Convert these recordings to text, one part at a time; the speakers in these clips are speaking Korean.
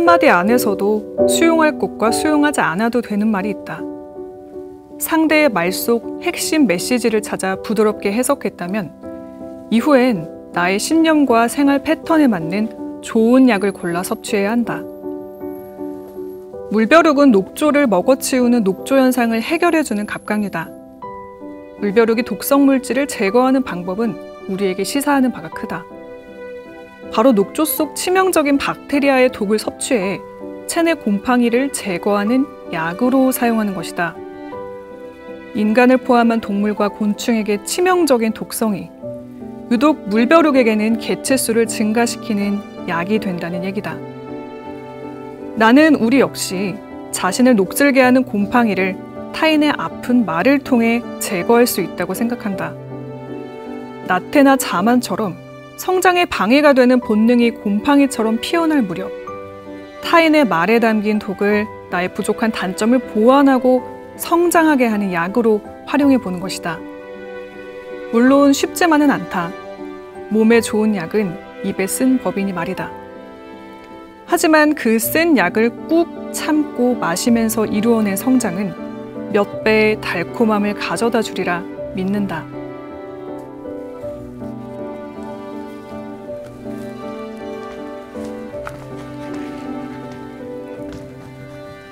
한마디 안에서도 수용할 것과 수용하지 않아도 되는 말이 있다. 상대의 말 속 핵심 메시지를 찾아 부드럽게 해석했다면 이후엔 나의 신념과 생활 패턴에 맞는 좋은 약을 골라 섭취해야 한다. 물벼룩은 녹조를 먹어치우는 녹조 현상을 해결해주는 갑각류다. 물벼룩이 독성 물질을 제거하는 방법은 우리에게 시사하는 바가 크다. 바로 녹조 속 치명적인 박테리아의 독을 섭취해 체내 곰팡이를 제거하는 약으로 사용하는 것이다. 인간을 포함한 동물과 곤충에게 치명적인 독성이 유독 물벼룩에게는 개체수를 증가시키는 약이 된다는 얘기다. 나는 우리 역시 자신을 녹슬게 하는 곰팡이를 타인의 아픈 말을 통해 제거할 수 있다고 생각한다. 나태나 자만처럼 성장에 방해가 되는 본능이 곰팡이처럼 피어날 무렵 타인의 말에 담긴 독을 나의 부족한 단점을 보완하고 성장하게 하는 약으로 활용해 보는 것이다. 물론 쉽지만은 않다. 몸에 좋은 약은 입에 쓴 법이니 말이다. 하지만 그 쓴 약을 꾹 참고 마시면서 이루어낸 성장은 몇 배의 달콤함을 가져다 주리라 믿는다.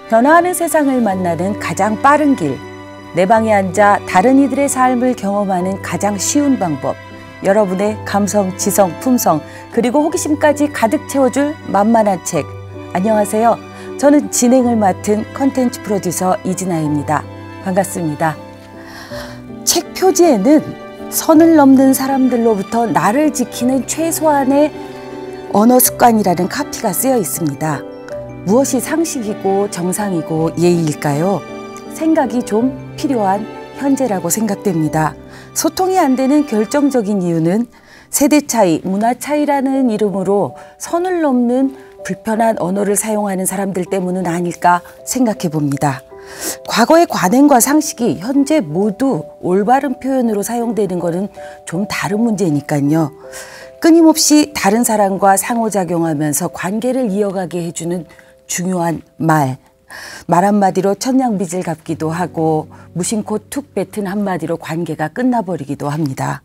변화하는 세상을 만나는 가장 빠른 길, 내 방에 앉아 다른 이들의 삶을 경험하는 가장 쉬운 방법, 여러분의 감성, 지성, 품성, 그리고 호기심까지 가득 채워줄 만만한 책. 안녕하세요. 저는 진행을 맡은 컨텐츠 프로듀서 이진아입니다. 반갑습니다. 책 표지에는 선을 넘는 사람들로부터 나를 지키는 최소한의 언어 습관이라는 카피가 쓰여 있습니다. 무엇이 상식이고 정상이고 예의일까요? 생각이 좀 필요한 현재라고 생각됩니다. 소통이 안 되는 결정적인 이유는 세대 차이, 문화 차이라는 이름으로 선을 넘는 불편한 언어를 사용하는 사람들 때문은 아닐까 생각해 봅니다. 과거의 관행과 상식이 현재 모두 올바른 표현으로 사용되는 것은 좀 다른 문제니까요. 끊임없이 다른 사람과 상호작용하면서 관계를 이어가게 해주는 중요한 말 한마디로 천냥빚을 갚기도 하고 무심코 툭 뱉은 한마디로 관계가 끝나버리기도 합니다.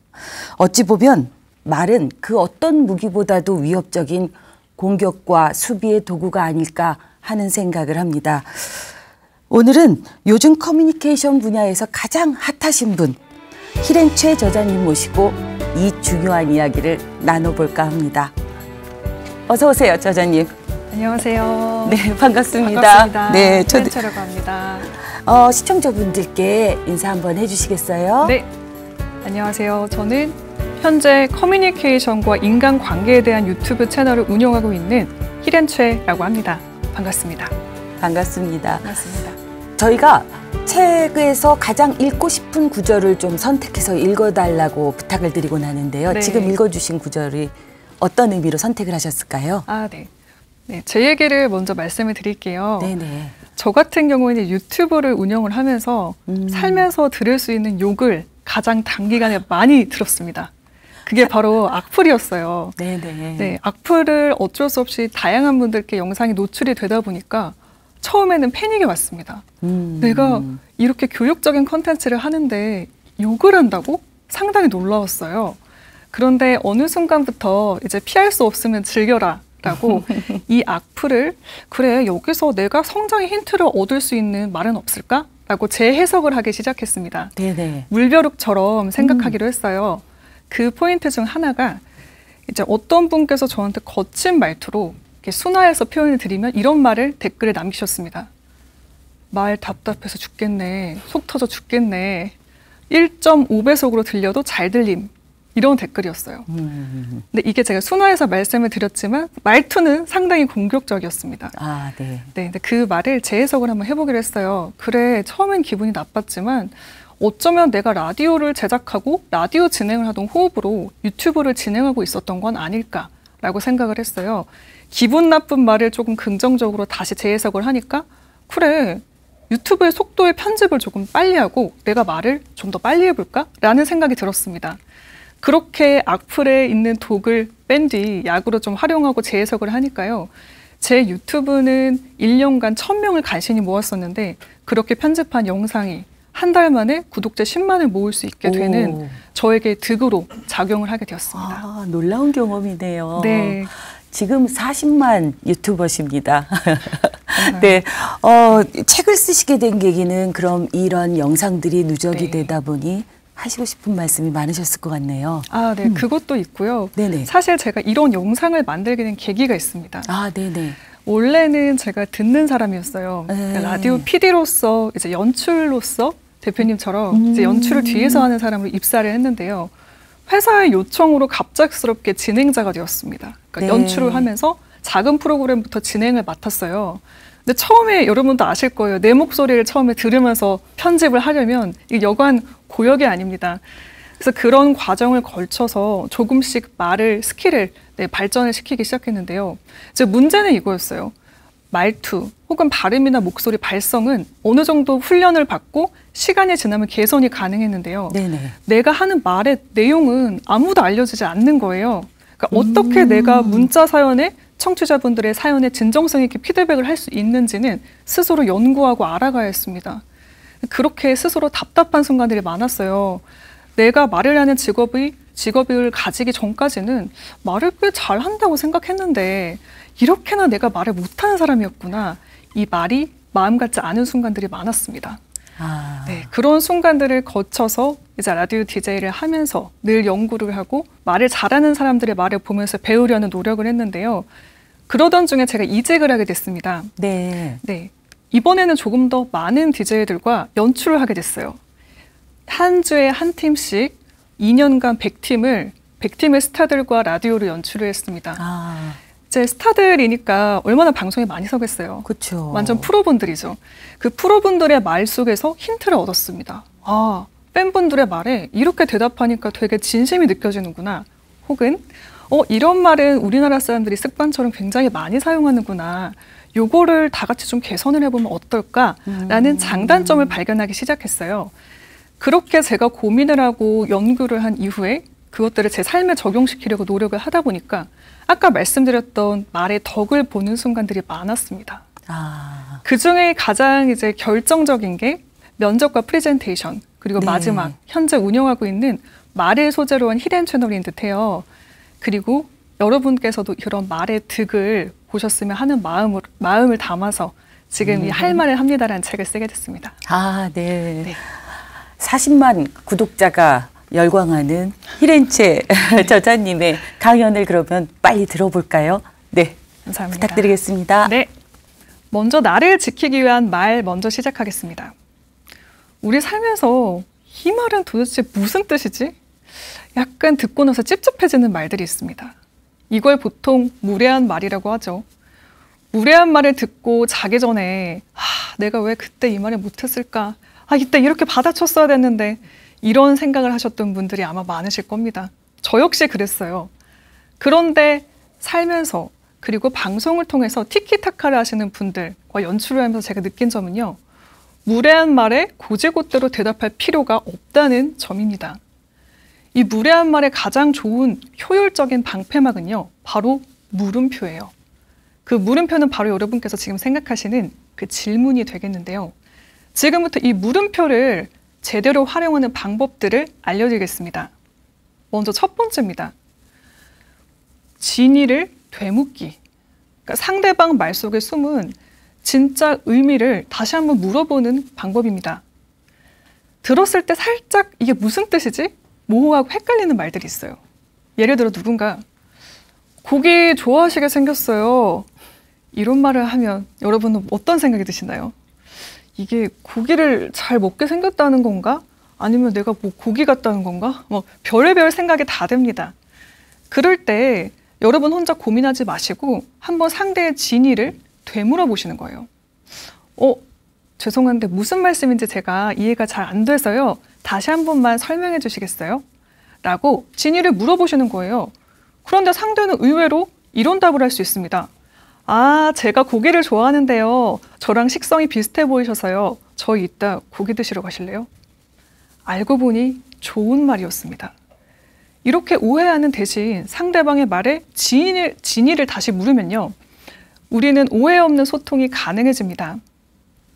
어찌 보면 말은 그 어떤 무기보다도 위협적인 공격과 수비의 도구가 아닐까 하는 생각을 합니다. 오늘은 요즘 커뮤니케이션 분야에서 가장 핫하신 분 희랭최 저자님 모시고 이 중요한 이야기를 나눠볼까 합니다. 어서 오세요, 저자님. 안녕하세요. 네, 반갑습니다. 반갑습니다. 네, 희랭최라고 합니다. 시청자분들께 인사 한번 해주시겠어요? 네, 안녕하세요. 저는 현재 커뮤니케이션과 인간관계에 대한 유튜브 채널을 운영하고 있는 희랭최라고 합니다. 반갑습니다. 반갑습니다. 반갑습니다. 저희가 책에서 가장 읽고 싶은 구절을 좀 선택해서 읽어달라고 부탁을 드리곤 하는데요. 네. 지금 읽어주신 구절이 어떤 의미로 선택을 하셨을까요? 네, 제 얘기를 먼저 말씀을 드릴게요. 네네. 저 같은 경우에는 유튜브를 운영을 하면서 살면서 들을 수 있는 욕을 가장 단기간에 많이 들었습니다. 그게 바로 악플이었어요. 네네. 네, 악플을 어쩔 수 없이 다양한 분들께 영상이 노출이 되다 보니까 처음에는 패닉이 왔습니다. 내가 이렇게 교육적인 컨텐츠를 하는데 욕을 한다고? 상당히 놀라웠어요. 그런데 어느 순간부터 이제 피할 수 없으면 즐겨라 라고 이 악플을 그래 여기서 내가 성장의 힌트를 얻을 수 있는 말은 없을까? 라고 재해석을 하기 시작했습니다. 네네. 물벼룩처럼 생각하기로 했어요. 그 포인트 중 하나가 이제 어떤 분께서 저한테 거친 말투로 이렇게 순화해서 표현을 드리면 이런 말을 댓글에 남기셨습니다. 말 답답해서 죽겠네. 속 터져 죽겠네. 1.5배속으로 들려도 잘 들림. 이런 댓글이었어요. 근데 이게 제가 순화해서 말씀을 드렸지만 말투는 상당히 공격적이었습니다. 아, 네. 네, 근데 그 말을 재해석을 한번 해보기로 했어요. 그래, 처음엔 기분이 나빴지만 어쩌면 내가 라디오를 제작하고 라디오 진행을 하던 호흡으로 유튜브를 진행하고 있었던 건 아닐까라고 생각을 했어요. 기분 나쁜 말을 조금 긍정적으로 다시 재해석을 하니까 그래, 유튜브의 속도의 편집을 조금 빨리 하고 내가 말을 좀 더 빨리 해볼까? 라는 생각이 들었습니다. 그렇게 악플에 있는 독을 뺀 뒤 약으로 좀 활용하고 재해석을 하니까요. 제 유튜브는 1년간 1000명을 간신히 모았었는데 그렇게 편집한 영상이 한 달 만에 구독자 10만을 모을 수 있게 되는 저에게 득으로 작용을 하게 되었습니다. 아, 놀라운 경험이네요. 네. 지금 40만 유튜버십니다. 네, 책을 쓰시게 된 계기는 그럼 이런 영상들이 누적이 네. 되다 보니 하시고 싶은 말씀이 많으셨을 것 같네요. 아, 네. 그것도 있고요. 네네. 사실 제가 이런 영상을 만들게 된 계기가 있습니다. 아, 네네. 원래는 제가 듣는 사람이었어요. 그러니까 라디오 PD로서 이제 연출로서 대표님처럼 이제 연출을 뒤에서 하는 사람으로 입사를 했는데요. 회사의 요청으로 갑작스럽게 진행자가 되었습니다. 그러니까 네. 연출을 하면서 작은 프로그램부터 진행을 맡았어요. 근데 처음에 여러분도 아실 거예요. 내 목소리를 처음에 들으면서 편집을 하려면 이게 여간 고역이 아닙니다. 그래서 그런 과정을 걸쳐서 조금씩 말을 스킬을 발전을 시키기 시작했는데요. 이제 문제는 이거였어요. 말투 혹은 발음이나 목소리 발성은 어느 정도 훈련을 받고 시간이 지나면 개선이 가능했는데요. 네네. 내가 하는 말의 내용은 아무도 알려주지 않는 거예요. 그러니까 어떻게 내가 문자 사연에 청취자분들의 사연에 진정성 있게 피드백을 할 수 있는지는 스스로 연구하고 알아가야 했습니다. 그렇게 스스로 답답한 순간들이 많았어요. 내가 말을 하는 직업을 가지기 전까지는 말을 꽤 잘한다고 생각했는데 이렇게나 내가 말을 못하는 사람이었구나. 이 말이 마음 같지 않은 순간들이 많았습니다. 아. 네, 그런 순간들을 거쳐서 이제 라디오 DJ를 하면서 늘 연구를 하고 말을 잘하는 사람들의 말을 보면서 배우려는 노력을 했는데요. 그러던 중에 제가 이직을 하게 됐습니다. 네. 네, 이번에는 조금 더 많은 DJ들과 연출을 하게 됐어요. 한 주에 한 팀씩 2년간 100팀의 스타들과 라디오로 연출을 했습니다. 아, 이제 스타들이니까 얼마나 방송에 많이 서겠어요. 그렇죠. 완전 프로분들이죠. 그 프로분들의 말 속에서 힌트를 얻었습니다. 아, 팬분들의 말에 이렇게 대답하니까 되게 진심이 느껴지는구나. 혹은 이런 말은 우리나라 사람들이 습관처럼 굉장히 많이 사용하는구나. 요거를 다 같이 좀 개선을 해보면 어떨까라는 장단점을 발견하기 시작했어요. 그렇게 제가 고민을 하고 연구를 한 이후에 그것들을 제 삶에 적용시키려고 노력을 하다 보니까 아까 말씀드렸던 말의 덕을 보는 순간들이 많았습니다. 아, 그 중에 가장 이제 결정적인 게 면접과 프레젠테이션, 그리고 네. 마지막 현재 운영하고 있는 말을 소재로 한 히든 채널인 듯해요. 그리고 여러분께서도 이런 말의 득을 보셨으면 하는 마음을 담아서 지금 이 할 말을 합니다라는 책을 쓰게 됐습니다. 아, 네. 네. 40만 구독자가 열광하는 히렌체 저자님의 강연을 그러면 빨리 들어볼까요? 네, 감사합니다. 부탁드리겠습니다. 네. 먼저 나를 지키기 위한 말 먼저 시작하겠습니다. 우리 살면서 이 말은 도대체 무슨 뜻이지? 약간 듣고 나서 찝찝해지는 말들이 있습니다. 이걸 보통 무례한 말이라고 하죠. 무례한 말을 듣고 자기 전에 내가 왜 그때 이 말을 못했을까? 이때 이렇게 받아쳤어야 됐는데 이런 생각을 하셨던 분들이 아마 많으실 겁니다. 저 역시 그랬어요. 그런데 살면서 그리고 방송을 통해서 티키타카를 하시는 분들과 연출을 하면서 제가 느낀 점은요. 무례한 말에 곧이곧대로 대답할 필요가 없다는 점입니다. 이 무례한 말의 가장 좋은 효율적인 방패막은요. 바로 물음표예요. 그 물음표는 바로 여러분께서 지금 생각하시는 그 질문이 되겠는데요. 지금부터 이 물음표를 제대로 활용하는 방법들을 알려드리겠습니다. 먼저 첫 번째입니다. 진의를 되묻기. 그러니까 상대방 말 속에 숨은 진짜 의미를 다시 한번 물어보는 방법입니다. 들었을 때 살짝 이게 무슨 뜻이지? 모호하고 헷갈리는 말들이 있어요. 예를 들어 누군가 고기 좋아하시게 생겼어요. 이런 말을 하면 여러분은 어떤 생각이 드시나요? 이게 고기를 잘 먹게 생겼다는 건가? 아니면 내가 뭐 고기 같다는 건가? 별의별 생각이 다 듭니다. 그럴 때 여러분 혼자 고민하지 마시고 한번 상대의 진의를 되물어 보시는 거예요. 죄송한데 무슨 말씀인지 제가 이해가 잘 안 돼서요. 다시 한 번만 설명해 주시겠어요? 라고 진의를 물어보시는 거예요. 그런데 상대는 의외로 이런 답을 할 수 있습니다. 제가 고기를 좋아하는데요. 저랑 식성이 비슷해 보이셔서요. 저희 이따 고기 드시러 가실래요? 알고 보니 좋은 말이었습니다. 이렇게 오해하는 대신 상대방의 말에 진의를 다시 물으면요. 우리는 오해 없는 소통이 가능해집니다.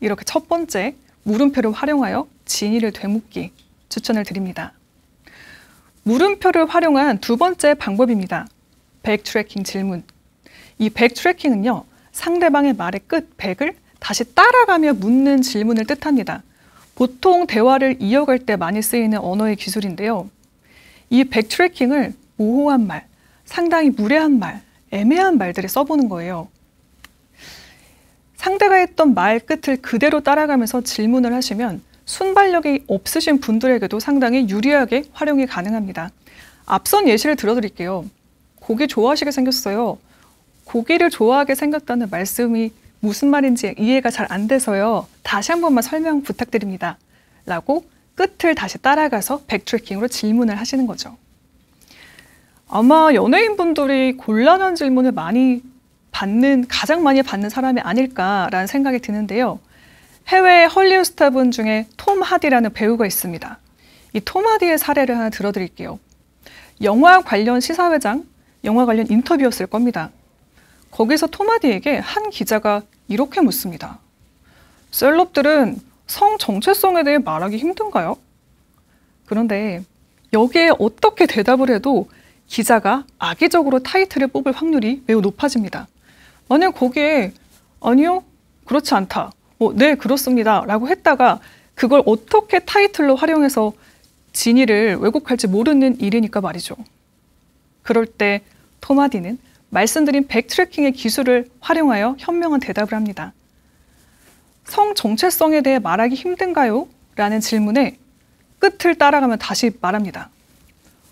이렇게 첫 번째, 물음표를 활용하여 진위를 되묻기 추천을 드립니다. 물음표를 활용한 두 번째 방법입니다. 백트래킹 질문. 이 백트래킹은요, 상대방의 말의 끝, 백을 다시 따라가며 묻는 질문을 뜻합니다. 보통 대화를 이어갈 때 많이 쓰이는 언어의 기술인데요. 이 백트래킹을 모호한 말, 상당히 무례한 말, 애매한 말들에 써보는 거예요. 상대가 했던 말 끝을 그대로 따라가면서 질문을 하시면 순발력이 없으신 분들에게도 상당히 유리하게 활용이 가능합니다. 앞선 예시를 들어드릴게요. 고기 좋아하시게 생겼어요. 고기를 좋아하게 생겼다는 말씀이 무슨 말인지 이해가 잘 안 돼서요. 다시 한 번만 설명 부탁드립니다. 라고 끝을 다시 따라가서 백트래킹으로 질문을 하시는 거죠. 아마 연예인분들이 곤란한 질문을 가장 많이 받는 사람이 아닐까라는 생각이 드는데요. 해외 헐리우드 스타분 중에 톰 하디라는 배우가 있습니다. 이 톰 하디의 사례를 하나 들어드릴게요. 영화 관련 시사회장, 영화 관련 인터뷰였을 겁니다. 거기서 톰 하디에게 한 기자가 이렇게 묻습니다. 셀럽들은 성 정체성에 대해 말하기 힘든가요? 그런데 여기에 어떻게 대답을 해도 기자가 악의적으로 타이틀을 뽑을 확률이 매우 높아집니다. 만약 거기에 아니요, 그렇지 않다. 네, 그렇습니다. 라고 했다가 그걸 어떻게 타이틀로 활용해서 진위를 왜곡할지 모르는 일이니까 말이죠. 그럴 때 톰 하디는 말씀드린 백트래킹의 기술을 활용하여 현명한 대답을 합니다. 성 정체성에 대해 말하기 힘든가요? 라는 질문에 끝을 따라가면 다시 말합니다.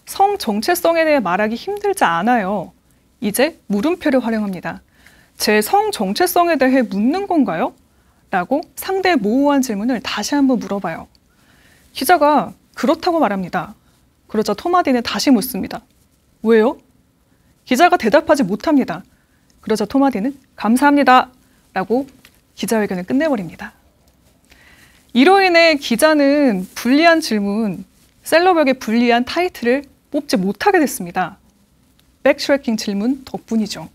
성 정체성에 대해 말하기 힘들지 않아요. 이제 물음표를 활용합니다. 제 성 정체성에 대해 묻는 건가요? 라고 상대의 모호한 질문을 다시 한번 물어봐요. 기자가 그렇다고 말합니다. 그러자 톰 하디는 다시 묻습니다. 왜요? 기자가 대답하지 못합니다. 그러자 톰 하디는 감사합니다. 라고 기자회견을 끝내버립니다. 이로 인해 기자는 불리한 질문, 셀럽에게 불리한 타이틀을 뽑지 못하게 됐습니다. 백트래킹 질문 덕분이죠.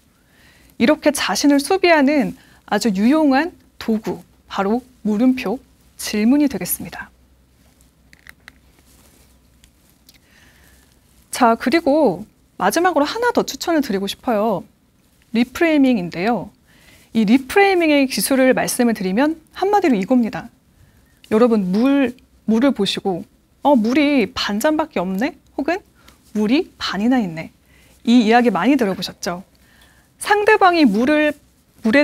이렇게 자신을 수비하는 아주 유용한 도구, 바로 물음표, 질문이 되겠습니다. 자, 그리고 마지막으로 하나 더 추천을 드리고 싶어요. 리프레이밍인데요. 이 리프레이밍의 기술을 말씀을 드리면 한마디로 이겁니다. 여러분, 물을 보시고 물이 반잔밖에 없네? 혹은 물이 반이나 있네. 이 이야기 많이 들어보셨죠? 상대방이 물에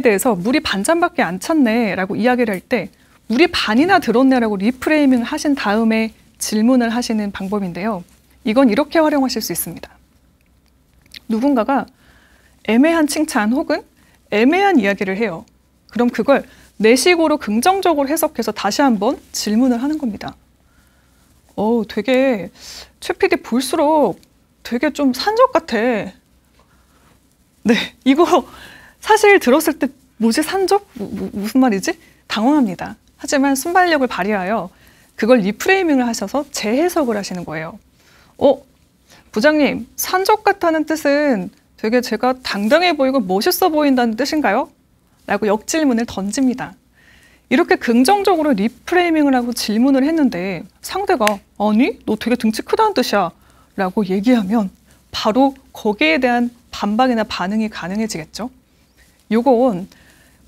대해서 물이 반잔밖에 안 찼네 라고 이야기를 할 때 물이 반이나 들었네 라고 리프레이밍을 하신 다음에 질문을 하시는 방법인데요. 이건 이렇게 활용하실 수 있습니다. 누군가가 애매한 칭찬 혹은 애매한 이야기를 해요. 그럼 그걸 내 식으로 긍정적으로 해석해서 다시 한번 질문을 하는 겁니다. 되게 최 PD 볼수록 되게 좀 산적 같아. 네, 이거 사실 들었을 때 뭐지 산적? 무슨 말이지? 당황합니다. 하지만 순발력을 발휘하여 그걸 리프레이밍을 하셔서 재해석을 하시는 거예요. 부장님, 산적 같다는 뜻은 되게 제가 당당해 보이고 멋있어 보인다는 뜻인가요? 라고 역질문을 던집니다. 이렇게 긍정적으로 리프레이밍을 하고 질문을 했는데 상대가 아니, 너 되게 등치 크다는 뜻이야 라고 얘기하면 바로 거기에 대한 반박이나 반응이 가능해지겠죠. 요건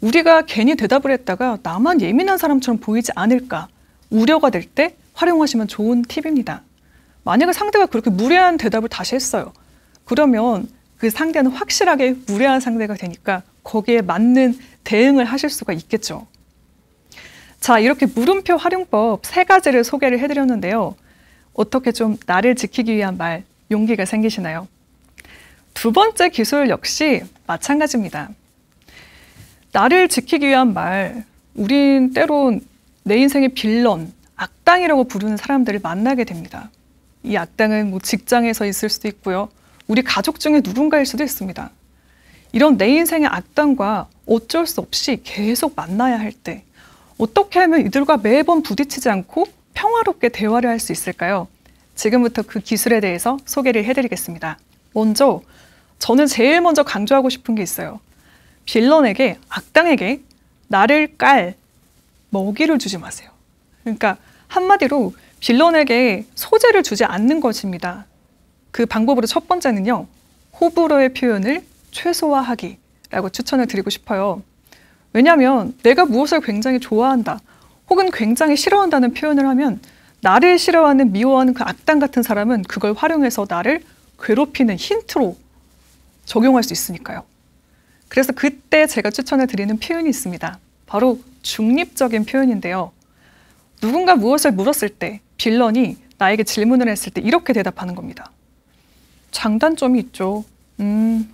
우리가 괜히 대답을 했다가 나만 예민한 사람처럼 보이지 않을까 우려가 될 때 활용하시면 좋은 팁입니다. 만약에 상대가 그렇게 무례한 대답을 다시 했어요. 그러면 그 상대는 확실하게 무례한 상대가 되니까 거기에 맞는 대응을 하실 수가 있겠죠. 자, 이렇게 물음표 활용법 3가지를 소개를 해드렸는데요. 어떻게 좀 나를 지키기 위한 말, 용기가 생기시나요? 두 번째 기술 역시 마찬가지입니다. 나를 지키기 위한 말, 우린 때론 내 인생의 빌런, 악당이라고 부르는 사람들을 만나게 됩니다. 이 악당은 직장에서 있을 수도 있고요. 우리 가족 중에 누군가일 수도 있습니다. 이런 내 인생의 악당과 어쩔 수 없이 계속 만나야 할 때 어떻게 하면 이들과 매번 부딪히지 않고 평화롭게 대화를 할 수 있을까요? 지금부터 그 기술에 대해서 소개를 해드리겠습니다. 먼저 저는 제일 먼저 강조하고 싶은 게 있어요. 빌런에게, 악당에게 나를 깔 먹이를 주지 마세요. 그러니까 한마디로 빌런에게 소재를 주지 않는 것입니다. 그 방법으로 첫 번째는요, 호불호의 표현을 최소화하기라고 추천을 드리고 싶어요. 왜냐하면 내가 무엇을 굉장히 좋아한다 혹은 굉장히 싫어한다는 표현을 하면 나를 싫어하는, 미워하는 그 악당 같은 사람은 그걸 활용해서 나를 괴롭히는 힌트로 적용할 수 있으니까요. 그래서 그때 제가 추천을 드리는 표현이 있습니다. 바로 중립적인 표현인데요. 누군가 무엇을 물었을 때, 빌런이 나에게 질문을 했을 때 이렇게 대답하는 겁니다. 장단점이 있죠.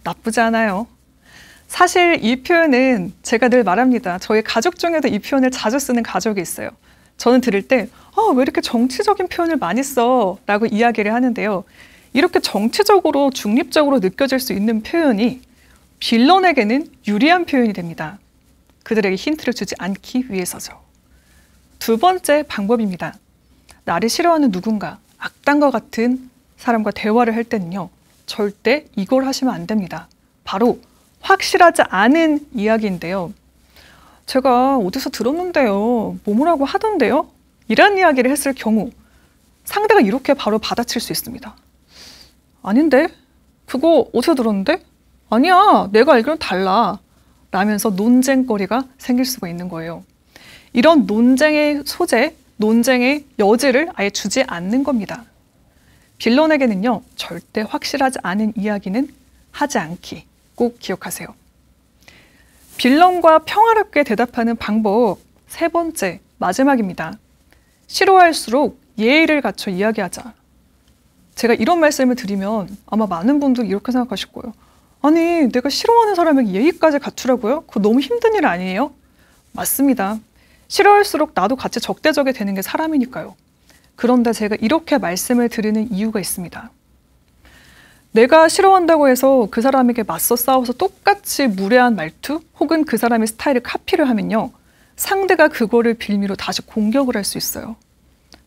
나쁘지 않아요. 사실 이 표현은 제가 늘 말합니다. 저희 가족 중에도 이 표현을 자주 쓰는 가족이 있어요. 저는 들을 때 왜 이렇게 정치적인 표현을 많이 써? 라고 이야기를 하는데요. 이렇게 정치적으로 중립적으로 느껴질 수 있는 표현이 빌런에게는 유리한 표현이 됩니다. 그들에게 힌트를 주지 않기 위해서죠. 두 번째 방법입니다. 나를 싫어하는 누군가, 악당과 같은 사람과 대화를 할 때는요, 절대 이걸 하시면 안 됩니다. 바로 확실하지 않은 이야기인데요. 제가 어디서 들었는데요, 뭐라고 하던데요? 이런 이야기를 했을 경우 상대가 이렇게 바로 받아칠 수 있습니다. 아닌데? 그거 어디서 들었는데? 아니야, 내가 알기로는 달라. 라면서 논쟁거리가 생길 수가 있는 거예요. 이런 논쟁의 소재, 논쟁의 여지를 아예 주지 않는 겁니다. 빌런에게는요, 절대 확실하지 않은 이야기는 하지 않기 꼭 기억하세요. 빌런과 평화롭게 대답하는 방법 세 번째, 마지막입니다. 싫어할수록 예의를 갖춰 이야기하자. 제가 이런 말씀을 드리면 아마 많은 분들이 이렇게 생각하실 거예요. 아니, 내가 싫어하는 사람에게 예의까지 갖추라고요? 그거 너무 힘든 일 아니에요? 맞습니다. 싫어할수록 나도 같이 적대적이 되는 게 사람이니까요. 그런데 제가 이렇게 말씀을 드리는 이유가 있습니다. 내가 싫어한다고 해서 그 사람에게 맞서 싸워서 똑같이 무례한 말투 혹은 그 사람의 스타일을 카피를 하면요, 상대가 그거를 빌미로 다시 공격을 할 수 있어요.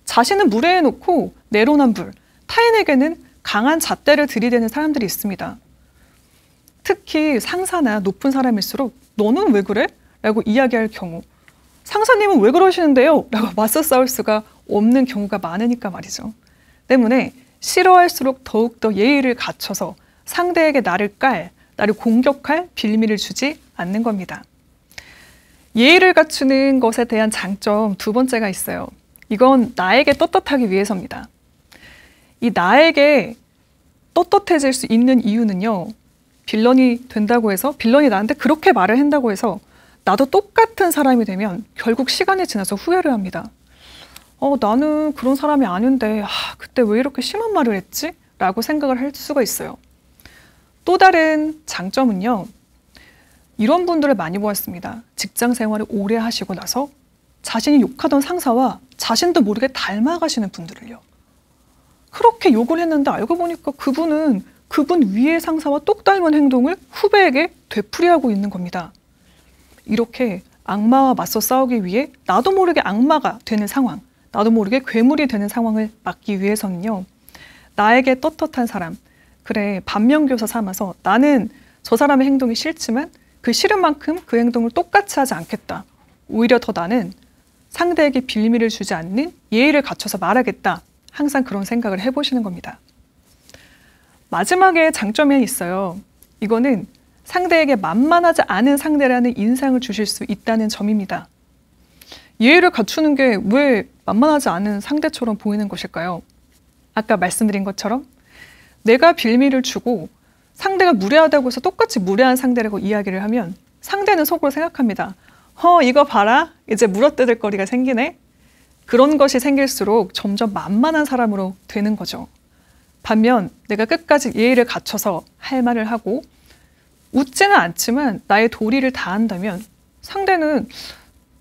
자신은 무례해놓고 내로남불, 타인에게는 강한 잣대를 들이대는 사람들이 있습니다. 특히 상사나 높은 사람일수록 너는 왜 그래? 라고 이야기할 경우, 상사님은 왜 그러시는데요? 라고 맞서 싸울 수가 없는 경우가 많으니까 말이죠. 때문에 싫어할수록 더욱더 예의를 갖춰서 상대에게 나를 공격할 빌미를 주지 않는 겁니다. 예의를 갖추는 것에 대한 장점 두 번째가 있어요. 이건 나에게 떳떳하기 위해서입니다. 이 나에게 떳떳해질 수 있는 이유는요, 빌런이 된다고 해서, 빌런이 나한테 그렇게 말을 한다고 해서 나도 똑같은 사람이 되면 결국 시간이 지나서 후회를 합니다. 나는 그런 사람이 아닌데 그때 왜 이렇게 심한 말을 했지? 라고 생각을 할 수가 있어요. 또 다른 장점은요, 이런 분들을 많이 보았습니다. 직장 생활을 오래 하시고 나서 자신이 욕하던 상사와 자신도 모르게 닮아가시는 분들을요. 그렇게 욕을 했는데 알고 보니까 그분은 그분 위의 상사와 똑 닮은 행동을 후배에게 되풀이하고 있는 겁니다. 이렇게 악마와 맞서 싸우기 위해 나도 모르게 악마가 되는 상황, 나도 모르게 괴물이 되는 상황을 막기 위해서는요, 나에게 떳떳한 사람, 그래, 반면교사 삼아서 나는 저 사람의 행동이 싫지만 그 싫은 만큼 그 행동을 똑같이 하지 않겠다. 오히려 더 나는 상대에게 빌미를 주지 않는 예의를 갖춰서 말하겠다. 항상 그런 생각을 해보시는 겁니다. 마지막에 장점이 있어요. 이거는 상대에게 만만하지 않은 상대라는 인상을 주실 수 있다는 점입니다. 예의를 갖추는 게 왜 만만하지 않은 상대처럼 보이는 것일까요? 아까 말씀드린 것처럼 내가 빌미를 주고 상대가 무례하다고 해서 똑같이 무례한 상대라고 이야기를 하면 상대는 속으로 생각합니다. 이거 봐라. 이제 물어뜯을 거리가 생기네. 그런 것이 생길수록 점점 만만한 사람으로 되는 거죠. 반면 내가 끝까지 예의를 갖춰서 할 말을 하고 웃지는 않지만 나의 도리를 다한다면 상대는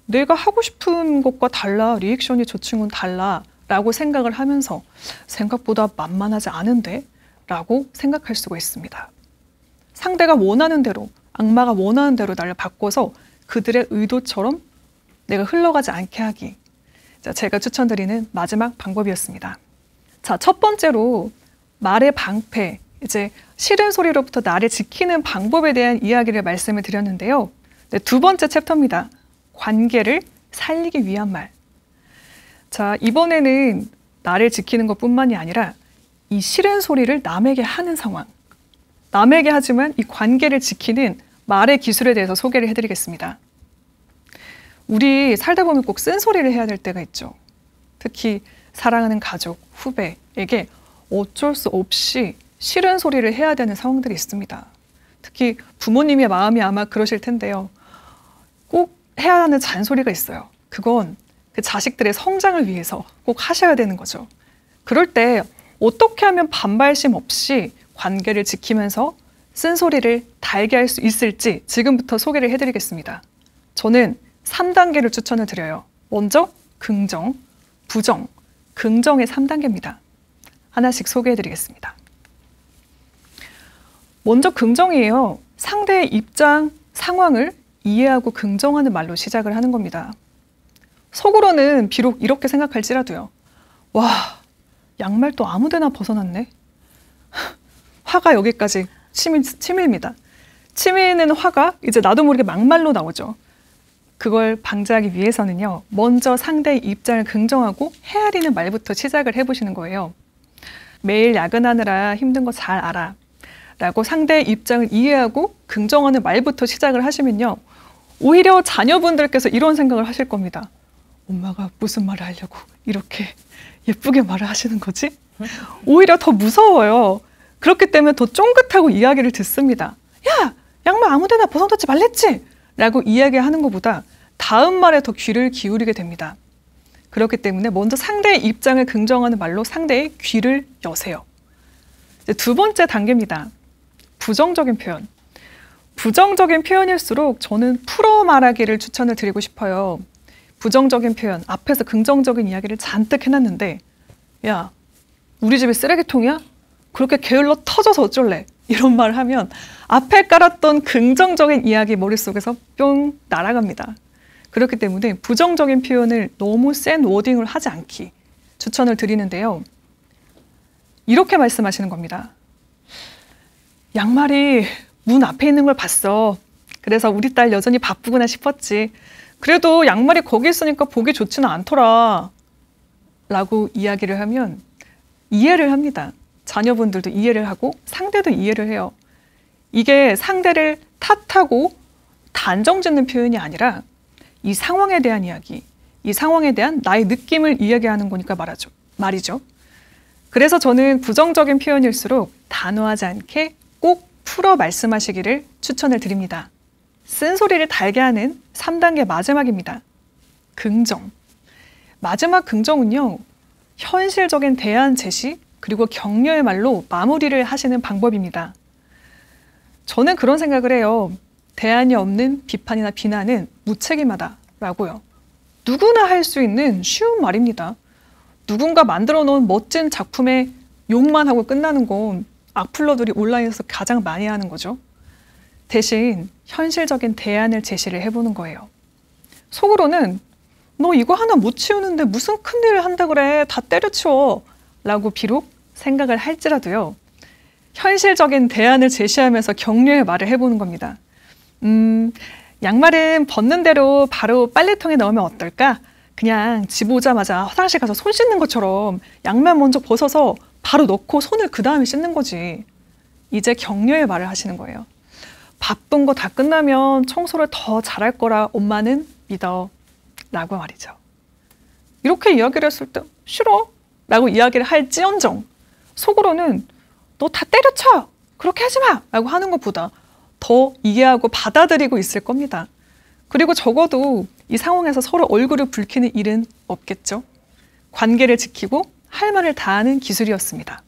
내가 하고 싶은 것과 달라, 리액션이 저 친구는 달라 라고 생각을 하면서 생각보다 만만하지 않은데? 라고 생각할 수가 있습니다. 상대가 원하는 대로, 악마가 원하는 대로 나를 바꿔서 그들의 의도처럼 내가 흘러가지 않게 하기. 제가 추천드리는 마지막 방법이었습니다. 자, 첫 번째로 말의 방패, 이제 싫은 소리로부터 나를 지키는 방법에 대한 이야기를 말씀을 드렸는데요. 네, 두 번째 챕터입니다. 관계를 살리기 위한 말. 자, 이번에는 나를 지키는 것뿐만이 아니라 이 싫은 소리를 남에게 하는 상황. 남에게 하지만 이 관계를 지키는 말의 기술에 대해서 소개를 해드리겠습니다. 우리 살다 보면 꼭 쓴소리를 해야 될 때가 있죠. 특히 사랑하는 가족, 후배에게 어쩔 수 없이 싫은 소리를 해야 되는 상황들이 있습니다. 특히 부모님의 마음이 아마 그러실 텐데요. 꼭 해야 하는 잔소리가 있어요. 그건 그 자식들의 성장을 위해서 꼭 하셔야 되는 거죠. 그럴 때 어떻게 하면 반발심 없이 관계를 지키면서 쓴소리를 달게 할 수 있을지 지금부터 소개를 해드리겠습니다. 저는 3단계를 추천을 드려요. 먼저 긍정, 부정, 긍정의 3단계입니다. 하나씩 소개해드리겠습니다. 먼저 긍정이에요. 상대의 입장, 상황을 이해하고 긍정하는 말로 시작을 하는 겁니다. 속으로는 비록 이렇게 생각할지라도요. 와, 양말 또 아무데나 벗어났네. 화가 여기까지 치밀입니다. 치미는 화가 이제 나도 모르게 막말로 나오죠. 그걸 방지하기 위해서는요. 먼저 상대의 입장을 긍정하고 헤아리는 말부터 시작을 해보시는 거예요. 매일 야근하느라 힘든 거 잘 알아. 라고 상대의 입장을 이해하고 긍정하는 말부터 시작을 하시면요. 오히려 자녀분들께서 이런 생각을 하실 겁니다. 엄마가 무슨 말을 하려고 이렇게 예쁘게 말을 하시는 거지? 오히려 더 무서워요. 그렇기 때문에 더 쫑긋하고 이야기를 듣습니다. 야! 양말 아무데나 벗어놓지 말랬지? 라고 이야기하는 것보다 다음 말에 더 귀를 기울이게 됩니다. 그렇기 때문에 먼저 상대의 입장을 긍정하는 말로 상대의 귀를 여세요. 이제 두 번째 단계입니다. 부정적인 표현. 부정적인 표현일수록 저는 풀어 말하기를 추천을 드리고 싶어요. 부정적인 표현, 앞에서 긍정적인 이야기를 잔뜩 해놨는데 야, 우리 집이 쓰레기통이야? 그렇게 게을러 터져서 어쩔래? 이런 말을 하면 앞에 깔았던 긍정적인 이야기 머릿속에서 뿅 날아갑니다. 그렇기 때문에 부정적인 표현을 너무 센 워딩을 하지 않기 추천을 드리는데요. 이렇게 말씀하시는 겁니다. 양말이 문 앞에 있는 걸 봤어. 그래서 우리 딸 여전히 바쁘구나 싶었지. 그래도 양말이 거기 있으니까 보기 좋지는 않더라. 라고 이야기를 하면 이해를 합니다. 자녀분들도 이해를 하고 상대도 이해를 해요. 이게 상대를 탓하고 단정짓는 표현이 아니라 이 상황에 대한 이야기, 이 상황에 대한 나의 느낌을 이야기하는 거니까 말이죠. 그래서 저는 부정적인 표현일수록 단호하지 않게 꼭 풀어 말씀하시기를 추천을 드립니다. 쓴소리를 달게 하는 3단계 마지막입니다. 긍정. 마지막 긍정은요. 현실적인 대안 제시 그리고 격려의 말로 마무리를 하시는 방법입니다. 저는 그런 생각을 해요. 대안이 없는 비판이나 비난은 무책임하다라고요. 누구나 할 수 있는 쉬운 말입니다. 누군가 만들어 놓은 멋진 작품에 욕만 하고 끝나는 건 악플러들이 온라인에서 가장 많이 하는 거죠. 대신 현실적인 대안을 제시를 해보는 거예요. 속으로는 너 이거 하나 못 치우는데 무슨 큰일을 한다 그래. 다 때려치워. 라고 비록 생각을 할지라도요. 현실적인 대안을 제시하면서 격려의 말을 해보는 겁니다. 양말은 벗는 대로 바로 빨래통에 넣으면 어떨까? 그냥 집 오자마자 화장실 가서 손 씻는 것처럼 양말 먼저 벗어서 바로 넣고 손을 그 다음에 씻는 거지. 이제 격려의 말을 하시는 거예요. 바쁜 거 다 끝나면 청소를 더 잘할 거라 엄마는 믿어. 라고 말이죠. 이렇게 이야기를 했을 때 싫어. 라고 이야기를 할지언정 속으로는 너 다 때려쳐. 그렇게 하지 마. 라고 하는 것보다 더 이해하고 받아들이고 있을 겁니다. 그리고 적어도 이 상황에서 서로 얼굴을 붉히는 일은 없겠죠. 관계를 지키고 할 말을 다하는 기술이었습니다.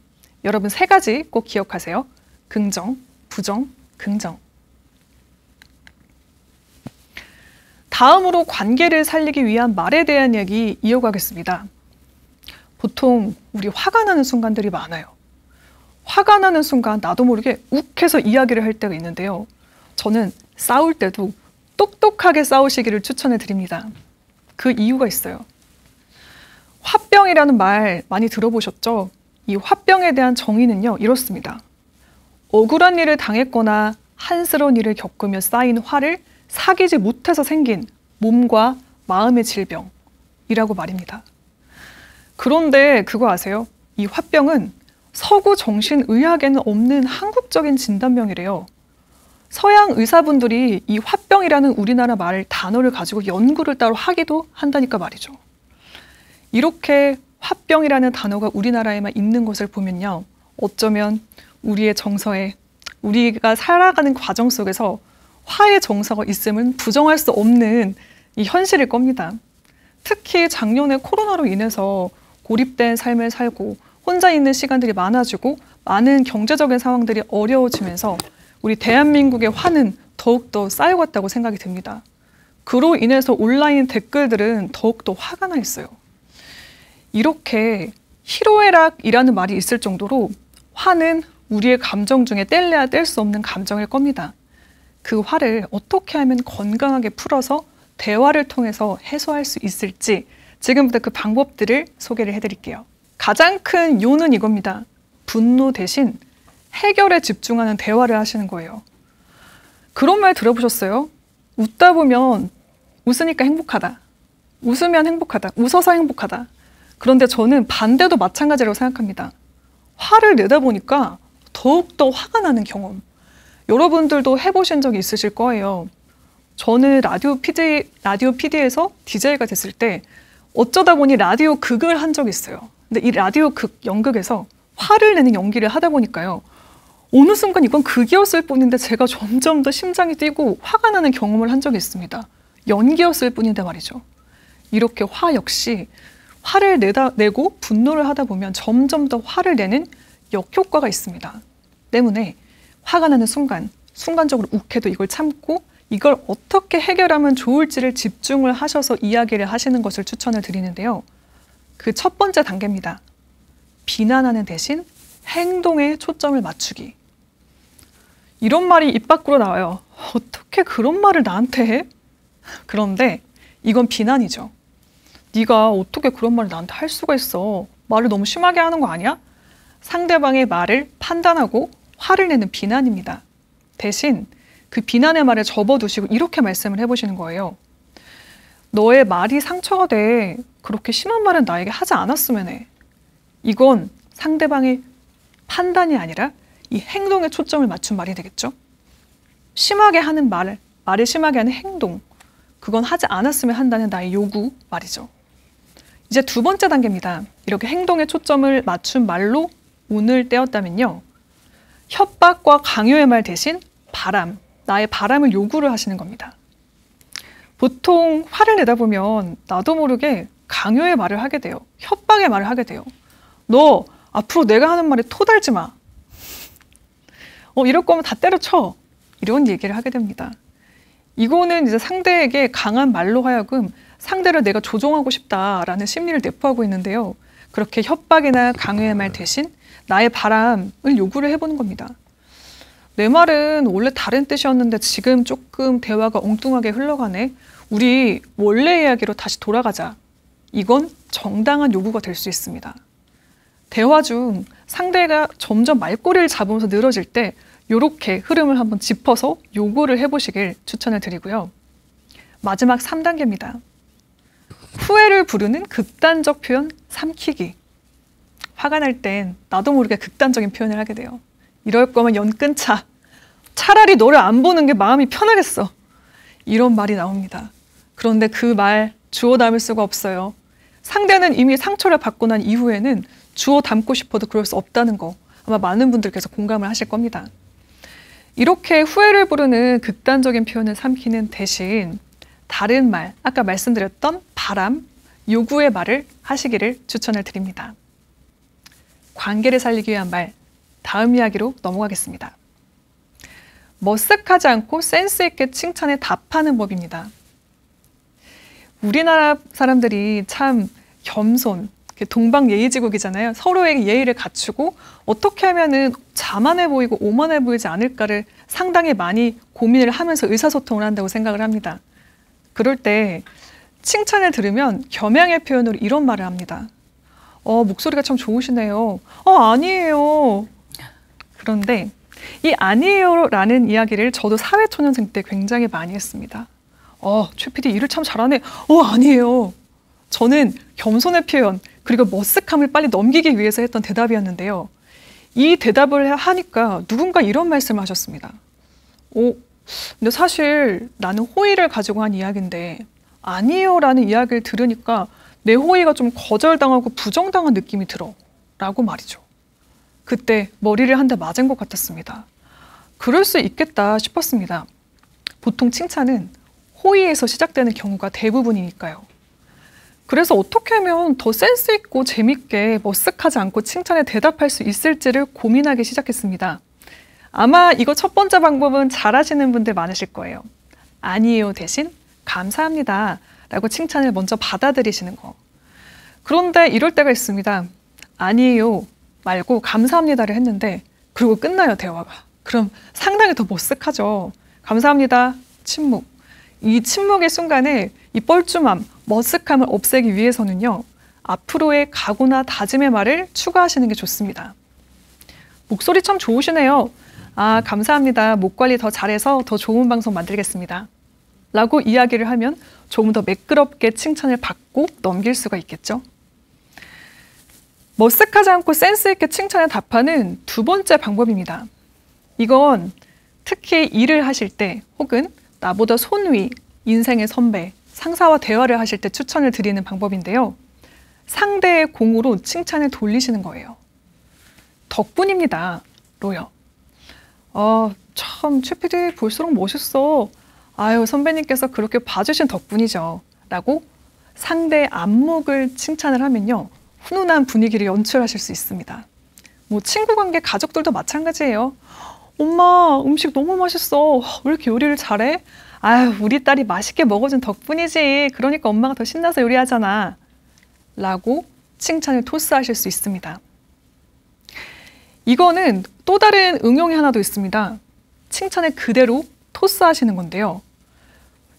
여러분 3가지 꼭 기억하세요. 긍정, 부정, 긍정. 다음으로 관계를 살리기 위한 말에 대한 이야기 이어가겠습니다. 보통 우리 화가 나는 순간들이 많아요. 화가 나는 순간 나도 모르게 욱해서 이야기를 할 때가 있는데요. 저는 싸울 때도 똑똑하게 싸우시기를 추천해 드립니다. 그 이유가 있어요. 화병이라는 말 많이 들어보셨죠? 이 화병에 대한 정의는요, 이렇습니다. 억울한 일을 당했거나 한스러운 일을 겪으며 쌓인 화를 사귀지 못해서 생긴 몸과 마음의 질병이라고 말입니다. 그런데 그거 아세요? 이 화병은 서구 정신의학에는 없는 한국적인 진단명이래요. 서양 의사분들이 이 화병이라는 우리나라 단어를 가지고 연구를 따로 하기도 한다니까 말이죠. 이렇게 화병이라는 단어가 우리나라에만 있는 것을 보면요. 어쩌면 우리의 정서에, 우리가 살아가는 과정 속에서 화의 정서가 있음은 부정할 수 없는 이 현실일 겁니다. 특히 작년에 코로나로 인해서 고립된 삶을 살고 혼자 있는 시간들이 많아지고 많은 경제적인 상황들이 어려워지면서 우리 대한민국의 화는 더욱더 쌓여갔다고 생각이 듭니다. 그로 인해서 온라인 댓글들은 더욱더 화가 나 있어요. 이렇게 희로애락이라는 말이 있을 정도로 화는 우리의 감정 중에 뗄래야 뗄 수 없는 감정일 겁니다. 그 화를 어떻게 하면 건강하게 풀어서 대화를 통해서 해소할 수 있을지 지금부터 그 방법들을 소개를 해드릴게요. 가장 큰 요는 이겁니다. 분노 대신 해결에 집중하는 대화를 하시는 거예요. 그런 말 들어보셨어요? 웃다 보면 웃으니까 행복하다. 웃으면 행복하다. 웃어서 행복하다. 그런데 저는 반대도 마찬가지라고 생각합니다. 화를 내다 보니까 더욱더 화가 나는 경험. 여러분들도 해보신 적이 있으실 거예요. 저는 라디오 PD에서 DJ가 됐을 때 어쩌다 보니 라디오 극을 한 적이 있어요. 근데 이 라디오 극 연극에서 화를 내는 연기를 하다 보니까요. 어느 순간 이건 극이었을 뿐인데 제가 점점 더 심장이 뛰고 화가 나는 경험을 한 적이 있습니다. 연기였을 뿐인데 말이죠. 이렇게 화 역시 화를 내고 분노를 하다 보면 점점 더 화를 내는 역효과가 있습니다. 때문에 화가 나는 순간적으로 욱해도 이걸 참고 이걸 어떻게 해결하면 좋을지를 집중을 하셔서 이야기를 하시는 것을 추천을 드리는데요. 그 첫 번째 단계입니다. 비난하는 대신 행동에 초점을 맞추기. 이런 말이 입 밖으로 나와요. 어떻게 그런 말을 나한테 해? 그런데 이건 비난이죠. 네가 어떻게 그런 말을 나한테 할 수가 있어? 말을 너무 심하게 하는 거 아니야? 상대방의 말을 판단하고 화를 내는 비난입니다. 대신 그 비난의 말을 접어두시고 이렇게 말씀을 해보시는 거예요. 너의 말이 상처가 돼. 그렇게 심한 말은 나에게 하지 않았으면 해. 이건 상대방의 판단이 아니라 이 행동에 초점을 맞춘 말이 되겠죠. 심하게 하는 말을 심하게 하는 행동. 그건 하지 않았으면 한다는 나의 요구 말이죠. 이제 두 번째 단계입니다. 이렇게 행동에 초점을 맞춘 말로 운을 떼었다면요. 협박과 강요의 말 대신 바람, 나의 바람을 요구를 하시는 겁니다. 보통 화를 내다 보면 나도 모르게 강요의 말을 하게 돼요. 협박의 말을 하게 돼요. 너 앞으로 내가 하는 말에 토달지 마. 이럴 거면 다 때려쳐. 이런 얘기를 하게 됩니다. 이거는 이제 상대에게 강한 말로 하여금 상대를 내가 조종하고 싶다라는 심리를 내포하고 있는데요. 그렇게 협박이나 강요의 말 대신 나의 바람을 요구를 해보는 겁니다. 내 말은 원래 다른 뜻이었는데 지금 조금 대화가 엉뚱하게 흘러가네. 우리 원래 이야기로 다시 돌아가자. 이건 정당한 요구가 될 수 있습니다. 대화 중 상대가 점점 말꼬리를 잡으면서 늘어질 때 이렇게 흐름을 한번 짚어서 요구를 해보시길 추천을 드리고요. 마지막 3단계입니다. 후회를 부르는 극단적 표현 삼키기. 화가 날 땐 나도 모르게 극단적인 표현을 하게 돼요. 이럴 거면 연 끊자. 차라리 너를 안 보는 게 마음이 편하겠어. 이런 말이 나옵니다. 그런데 그 말 주워 담을 수가 없어요. 상대는 이미 상처를 받고 난 이후에는 주워 담고 싶어도 그럴 수 없다는 거 아마 많은 분들께서 공감을 하실 겁니다. 이렇게 후회를 부르는 극단적인 표현을 삼키는 대신 다른 말, 아까 말씀드렸던 바람, 요구의 말을 하시기를 추천을 드립니다. 관계를 살리기 위한 말, 다음 이야기로 넘어가겠습니다. 머쓱하지 않고 센스 있게 칭찬에 답하는 법입니다. 우리나라 사람들이 참 겸손, 동방예의지국이잖아요. 서로에게 예의를 갖추고 어떻게 하면은 자만해 보이고 오만해 보이지 않을까를 상당히 많이 고민을 하면서 의사소통을 한다고 생각을 합니다. 그럴 때 칭찬을 들으면 겸양의 표현으로 이런 말을 합니다. 목소리가 참 좋으시네요. 아니에요. 그런데 이 아니에요라는 이야기를 저도 사회초년생 때 굉장히 많이 했습니다. 최 PD 일을 참 잘하네. 아니에요. 저는 겸손의 표현 그리고 머쓱함을 빨리 넘기기 위해서 했던 대답이었는데요. 이 대답을 하니까 누군가 이런 말씀을 하셨습니다. 근데 사실 나는 호의를 가지고 한 이야기인데 아니에요라는 이야기를 들으니까 내 호의가 좀 거절당하고 부정당한 느낌이 들어 라고 말이죠. 그때 머리를 한 대 맞은 것 같았습니다. 그럴 수 있겠다 싶었습니다. 보통 칭찬은 호의에서 시작되는 경우가 대부분이니까요. 그래서 어떻게 하면 더 센스 있고 재밌게 머쓱하지 않고 칭찬에 대답할 수 있을지를 고민하기 시작했습니다. 아마 이거 첫 번째 방법은 잘하시는 분들 많으실 거예요. 아니에요 대신 감사합니다 라고 칭찬을 먼저 받아들이시는 거. 그런데 이럴 때가 있습니다. 아니에요 말고 감사합니다를 했는데 그리고 끝나요 대화가. 그럼 상당히 더 머쓱하죠. 감사합니다. 침묵. 이 침묵의 순간에 이 뻘쭘함, 머쓱함을 없애기 위해서는요. 앞으로의 각오나 다짐의 말을 추가하시는 게 좋습니다. 목소리 참 좋으시네요. 감사합니다. 목 관리 더 잘해서 더 좋은 방송 만들겠습니다. 라고 이야기를 하면 조금 더 매끄럽게 칭찬을 받고 넘길 수가 있겠죠. 머쓱하지 않고 센스 있게 칭찬에 답하는 두 번째 방법입니다. 이건 특히 일을 하실 때 혹은 나보다 손위, 인생의 선배, 상사와 대화를 하실 때 추천을 드리는 방법인데요. 상대의 공으로 칭찬을 돌리시는 거예요. 덕분입니다. 로요. 참 최 PD 볼수록 멋있어. 아유 선배님께서 그렇게 봐주신 덕분이죠. 라고 상대의 안목을 칭찬을 하면요. 훈훈한 분위기를 연출하실 수 있습니다. 친구 관계, 가족들도 마찬가지예요. 엄마 음식 너무 맛있어. 왜 이렇게 요리를 잘해? 아유 우리 딸이 맛있게 먹어준 덕분이지. 그러니까 엄마가 더 신나서 요리하잖아. 라고 칭찬을 토스하실 수 있습니다. 이거는 또 다른 응용이 하나 더 있습니다. 칭찬을 그대로 토스하시는 건데요.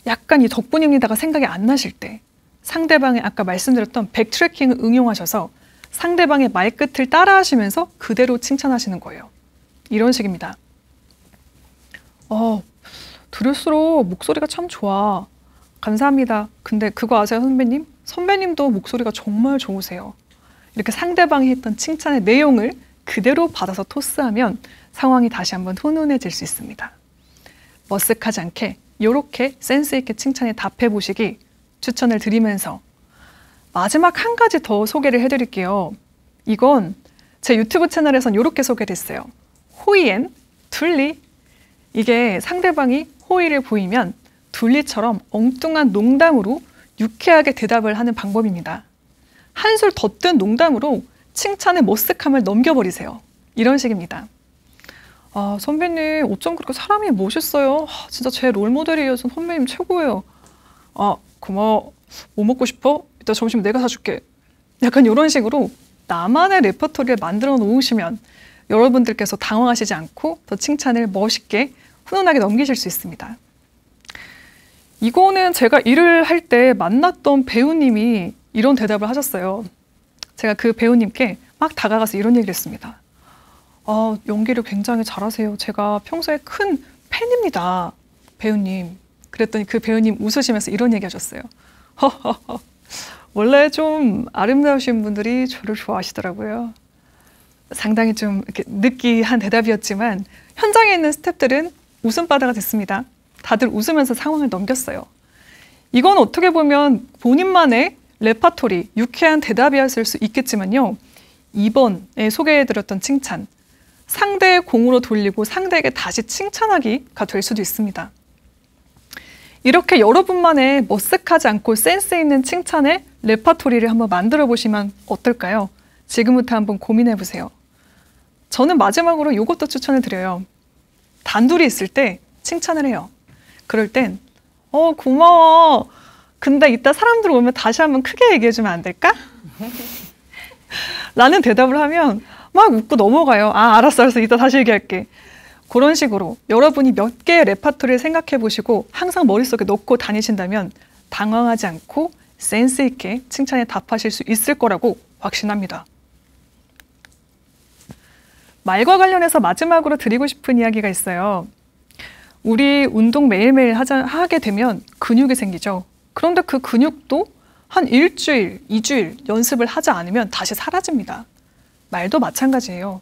약간 이 덕분입니다가 생각이 안 나실 때 상대방의 아까 말씀드렸던 백트래킹을 응용하셔서 상대방의 말끝을 따라하시면서 그대로 칭찬하시는 거예요. 이런 식입니다. 들을수록 목소리가 참 좋아. 감사합니다. 근데 그거 아세요, 선배님? 선배님도 목소리가 정말 좋으세요. 이렇게 상대방이 했던 칭찬의 내용을 그대로 받아서 토스하면 상황이 다시 한번 훈훈해질 수 있습니다. 머쓱하지 않게 이렇게 센스 있게 칭찬에 답해 보시기 추천을 드리면서 마지막 한 가지 더 소개를 해드릴게요. 이건 제 유튜브 채널에선 이렇게 소개를 했어요. 호의엔 둘리. 이게 상대방이 호의를 보이면 둘리처럼 엉뚱한 농담으로 유쾌하게 대답을 하는 방법입니다. 한술 더 뜬 농담으로 칭찬의 머쓱함을 넘겨버리세요. 이런 식입니다. 선배님 어쩜 그렇게 사람이 멋있어요. 진짜 제 롤모델이에요. 선배님 최고예요. 고마워. 뭐 먹고 싶어? 이따 점심 내가 사줄게. 약간 이런 식으로 나만의 레퍼토리를 만들어 놓으시면 여러분들께서 당황하시지 않고 더 칭찬을 멋있게 훈훈하게 넘기실 수 있습니다. 이거는 제가 일을 할 때 만났던 배우님이 이런 대답을 하셨어요. 제가 그 배우님께 막 다가가서 이런 얘기를 했습니다. 연기를 굉장히 잘하세요. 제가 평소에 큰 팬입니다. 배우님. 그랬더니 그 배우님 웃으시면서 이런 얘기 하셨어요. 원래 좀 아름다우신 분들이 저를 좋아하시더라고요. 상당히 좀 이렇게 느끼한 대답이었지만 현장에 있는 스태프들은 웃음바다가 됐습니다. 다들 웃으면서 상황을 넘겼어요. 이건 어떻게 보면 본인만의 레파토리, 유쾌한 대답이었을 수 있겠지만요. 이번에 소개해드렸던 칭찬, 상대의 공으로 돌리고 상대에게 다시 칭찬하기가 될 수도 있습니다. 이렇게 여러분만의 머쓱하지 않고 센스 있는 칭찬의 레파토리를 한번 만들어 보시면 어떨까요? 지금부터 한번 고민해 보세요. 저는 마지막으로 이것도 추천을 드려요. 단둘이 있을 때 칭찬을 해요. 그럴 땐 고마워. 근데 이따 사람들 오면 다시 한번 크게 얘기해 주면 안 될까? 라는 대답을 하면 막 웃고 넘어가요. 알았어. 이따 다시 얘기할게. 그런 식으로 여러분이 몇 개의 레파토리를 생각해 보시고 항상 머릿속에 넣고 다니신다면 당황하지 않고 센스 있게 칭찬에 답하실 수 있을 거라고 확신합니다. 말과 관련해서 마지막으로 드리고 싶은 이야기가 있어요. 우리 운동 매일매일 하게 되면 근육이 생기죠. 그런데 그 근육도 한 일주일, 2주일 연습을 하지 않으면 다시 사라집니다. 말도 마찬가지예요.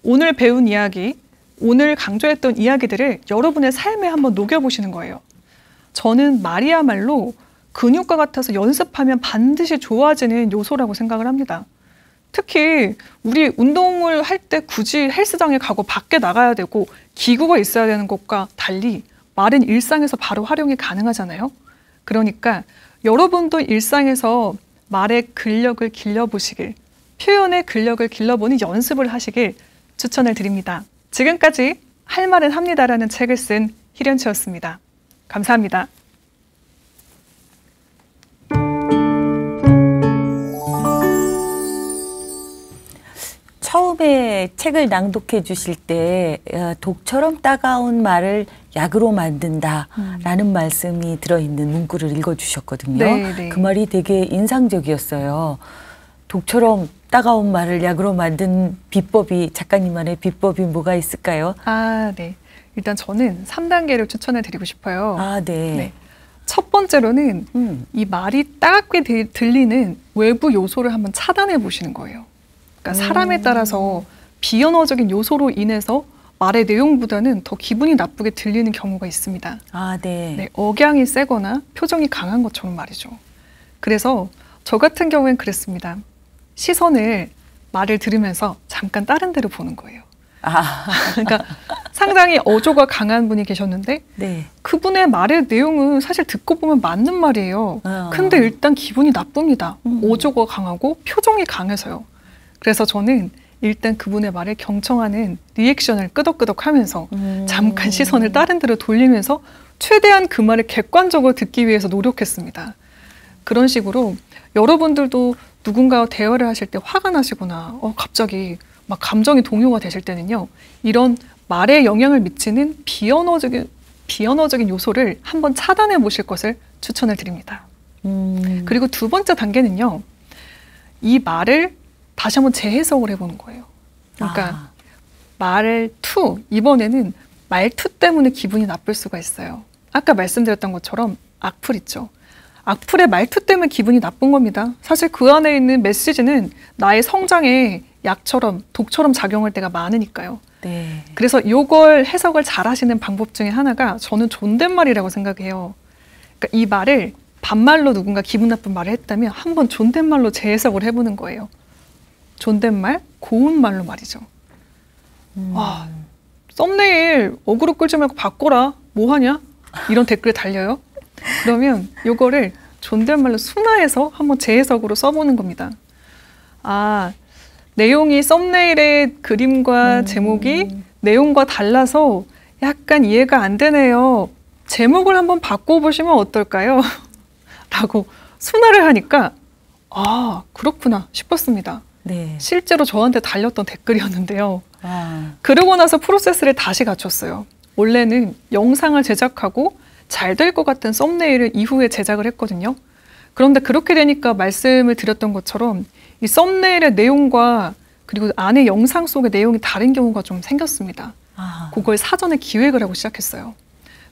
오늘 배운 이야기, 오늘 강조했던 이야기들을 여러분의 삶에 한번 녹여보시는 거예요. 저는 말이야말로 근육과 같아서 연습하면 반드시 좋아지는 요소라고 생각을 합니다. 특히 우리 운동을 할 때 굳이 헬스장에 가고 밖에 나가야 되고 기구가 있어야 되는 것과 달리 말은 일상에서 바로 활용이 가능하잖아요. 그러니까 여러분도 일상에서 말의 근력을 길러보시길, 표현의 근력을 길러보는 연습을 하시길 추천을 드립니다. 지금까지 할 말은 합니다라는 책을 쓴 희련치였습니다. 감사합니다. 처음에 책을 낭독해 주실 때 독처럼 따가운 말을 약으로 만든다라는 말씀이 들어있는 문구를 읽어주셨거든요. 네. 그 말이 되게 인상적이었어요. 독처럼 따가운 말을 약으로 만든 비법이, 작가님만의 비법이 뭐가 있을까요? 네. 일단 저는 3단계를 추천해 드리고 싶어요. 네. 첫 번째로는 이 말이 따갑게 들리는 외부 요소를 한번 차단해 보시는 거예요. 그러니까 사람에 따라서 비언어적인 요소로 인해서 말의 내용보다는 더 기분이 나쁘게 들리는 경우가 있습니다. 네, 억양이 세거나 표정이 강한 것처럼 말이죠. 그래서 저 같은 경우엔 그랬습니다. 시선을 말을 들으면서 잠깐 다른 데로 보는 거예요. 그러니까 상당히 어조가 강한 분이 계셨는데 그분의 말의 내용은 사실 듣고 보면 맞는 말이에요. 근데 일단 기분이 나쁩니다. 어조가 강하고 표정이 강해서요. 그래서 저는 일단 그분의 말에 경청하는 리액션을 끄덕끄덕 하면서 잠깐 시선을 다른 데로 돌리면서 최대한 그 말을 객관적으로 듣기 위해서 노력했습니다. 그런 식으로 여러분들도 누군가와 대화를 하실 때 화가 나시거나 갑자기 막 감정이 동요가 되실 때는요. 이런 말에 영향을 미치는 비언어적인 요소를 한번 차단해 보실 것을 추천을 드립니다. 그리고 두 번째 단계는요. 이 말을 다시 한번 재해석을 해보는 거예요. 그러니까 말투, 이번에는 말투 때문에 기분이 나쁠 수가 있어요. 아까 말씀드렸던 것처럼 악플 있죠. 악플의 말투 때문에 기분이 나쁜 겁니다. 사실 그 안에 있는 메시지는 나의 성장에 약처럼 독처럼 작용할 때가 많으니까요. 그래서 이걸 해석을 잘 하시는 방법 중에 하나가 저는 존댓말이라고 생각해요. 그러니까 이 말을 반말로 누군가 기분 나쁜 말을 했다면 한번 존댓말로 재해석을 해보는 거예요. 존댓말, 고운말로 말이죠. 썸네일 어그로 끌지 말고 바꿔라. 뭐하냐? 이런 댓글이 달려요. 그러면 이거를 존댓말로 순화해서 한번 재해석으로 써보는 겁니다. 내용이 썸네일의 그림과 제목이 내용과 달라서 약간 이해가 안 되네요. 제목을 한번 바꿔보시면 어떨까요? 라고 순화를 하니까 그렇구나 싶었습니다. 실제로 저한테 달렸던 댓글이었는데요. 그러고 나서 프로세스를 다시 갖췄어요. 원래는 영상을 제작하고 잘 될 것 같은 썸네일을 이후에 제작을 했거든요. 그런데 그렇게 되니까 말씀을 드렸던 것처럼 이 썸네일의 내용과 그리고 안에 영상 속의 내용이 다른 경우가 좀 생겼습니다. 그걸 사전에 기획을 하고 시작했어요.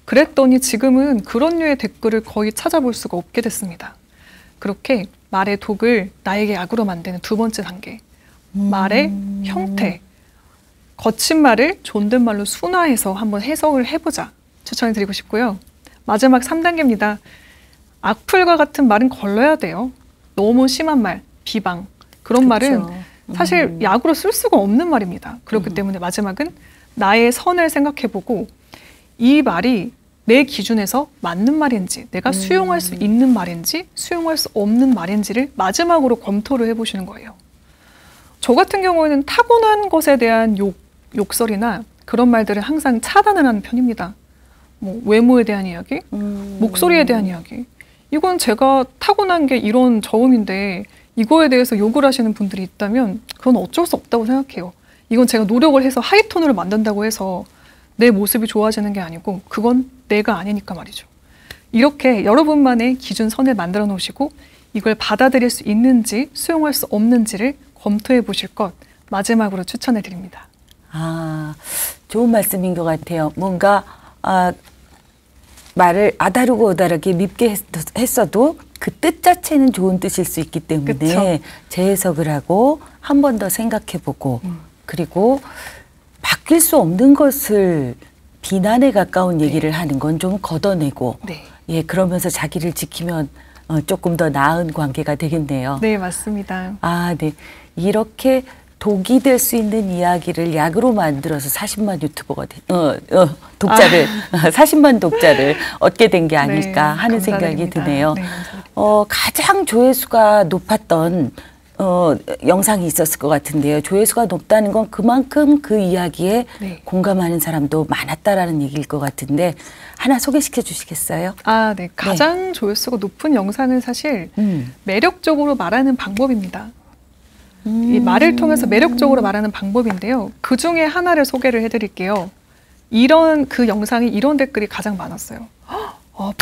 그랬더니 지금은 그런 류의 댓글을 거의 찾아볼 수가 없게 됐습니다. 그렇게 말의 독을 나에게 약으로 만드는 두 번째 단계. 말의 형태. 거친 말을 존댓말로 순화해서 한번 해석을 해보자. 추천을 드리고 싶고요. 마지막 3단계입니다. 악플과 같은 말은 걸러야 돼요. 너무 심한 말, 비방. 그런 말은 사실 약으로 쓸 수가 없는 말입니다. 그렇기 때문에 마지막은 나의 선을 생각해보고 이 말이 내 기준에서 맞는 말인지, 내가 수용할 수 있는 말인지, 수용할 수 없는 말인지를 마지막으로 검토를 해보시는 거예요. 저 같은 경우에는 타고난 것에 대한 욕설이나 그런 말들을 항상 차단을 하는 편입니다. 뭐 외모에 대한 이야기, 목소리에 대한 이야기. 이건 제가 타고난 게 이런 저음인데 이거에 대해서 욕을 하시는 분들이 있다면 그건 어쩔 수 없다고 생각해요. 이건 제가 노력을 해서 하이톤으로 만든다고 해서 내 모습이 좋아지는 게 아니고 그건 내가 아니니까 말이죠. 이렇게 여러분만의 기준선을 만들어 놓으시고 이걸 받아들일 수 있는지 수용할 수 없는지를 검토해 보실 것 마지막으로 추천해 드립니다. 아, 좋은 말씀인 것 같아요. 뭔가 말을 아다르고 어다르게 밉게 했어도 그 뜻 자체는 좋은 뜻일 수 있기 때문에 그쵸? 재해석을 하고 한 번 더 생각해보고 그리고 바뀔 수 없는 것을 비난에 가까운 얘기를 하는 건 좀 걷어내고 네. 예, 그러면서 자기를 지키면 조금 더 나은 관계가 되겠네요. 네, 맞습니다. 아, 네. 이렇게 독이 될 수 있는 이야기를 약으로 만들어서 40만 유튜버가 독자를 40만 독자를 얻게 된 게 아닐까 네, 하는 생각이 감사드립니다. 드네요. 네, 감사드립니다. 가장 조회수가 높았던 영상이 있었을 것 같은데요. 조회수가 높다는 건 그만큼 그 이야기에 네. 공감하는 사람도 많았다라는 얘기일 것 같은데 하나 소개시켜 주시겠어요? 아, 네. 가장 조회수가 높은 영상은 사실 매력적으로 말하는 방법입니다. 이 말을 통해서 매력적으로 말하는 방법인데요. 그 중에 하나를 소개를 해드릴게요. 그 영상이 이런 댓글이 가장 많았어요.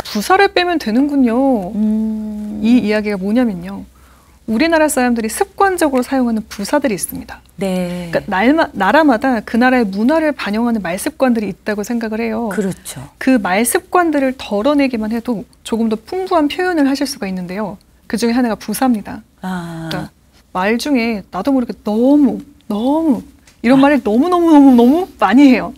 부사를 빼면 되는군요. 이 이야기가 뭐냐면요. 우리나라 사람들이 습관적으로 사용하는 부사들이 있습니다. 네. 그러니까 나라마다 그 나라의 문화를 반영하는 말 습관들이 있다고 생각을 해요. 그렇죠. 그 말 습관들을 덜어내기만 해도 조금 더 풍부한 표현을 하실 수가 있는데요. 그 중에 하나가 부사입니다. 그러니까 말 중에 나도 모르게 너무 이런 말을 너무 많이 해요.